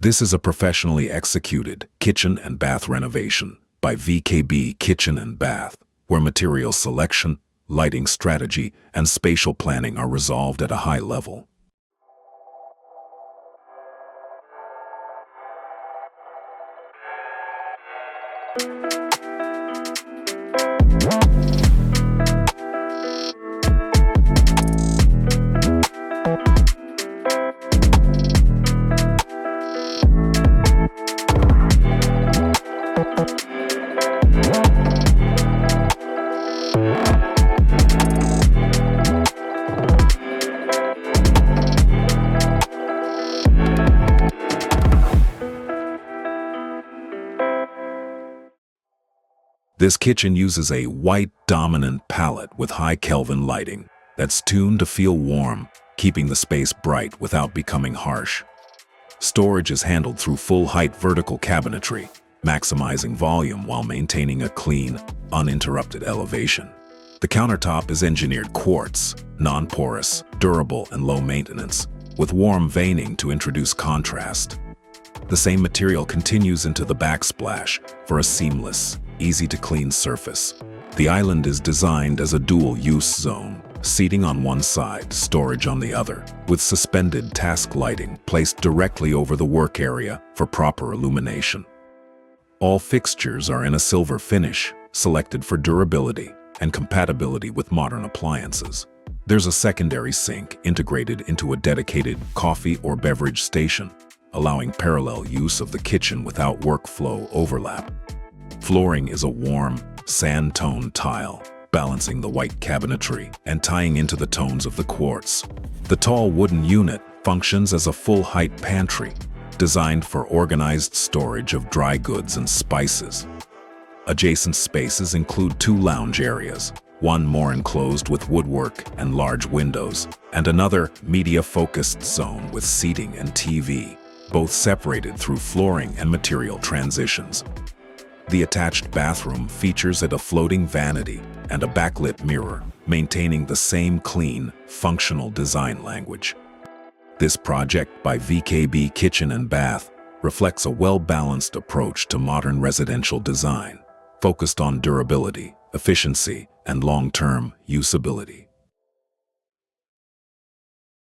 This is a professionally executed kitchen and bath renovation by VKB Kitchen Bath, where material selection, lighting strategy, and spatial planning are resolved at a high level. This kitchen uses a white dominant palette with high Kelvin lighting that's tuned to feel warm, keeping the space bright without becoming harsh. Storage is handled through full-height vertical cabinetry, maximizing volume while maintaining a clean, uninterrupted elevation. The countertop is engineered quartz, non-porous, durable, and low maintenance, with warm veining to introduce contrast. The same material continues into the backsplash for a seamless, easy-to-clean surface. The island is designed as a dual-use zone, seating on one side, storage on the other, with suspended task lighting placed directly over the work area for proper illumination. All fixtures are in a silver finish, selected for durability and compatibility with modern appliances. There's a secondary sink integrated into a dedicated coffee or beverage station, allowing parallel use of the kitchen without workflow overlap. Flooring is a warm, sand-toned tile, balancing the white cabinetry and tying into the tones of the quartz. The tall wooden unit functions as a full-height pantry, designed for organized storage of dry goods and spices. Adjacent spaces include two lounge areas, one more enclosed with woodwork and large windows, and another media-focused zone with seating and TV, both separated through flooring and material transitions. The attached bathroom features a floating vanity and a backlit mirror, maintaining the same clean, functional design language. This project by VKB Kitchen Bath reflects a well-balanced approach to modern residential design, focused on durability, efficiency, and long-term usability.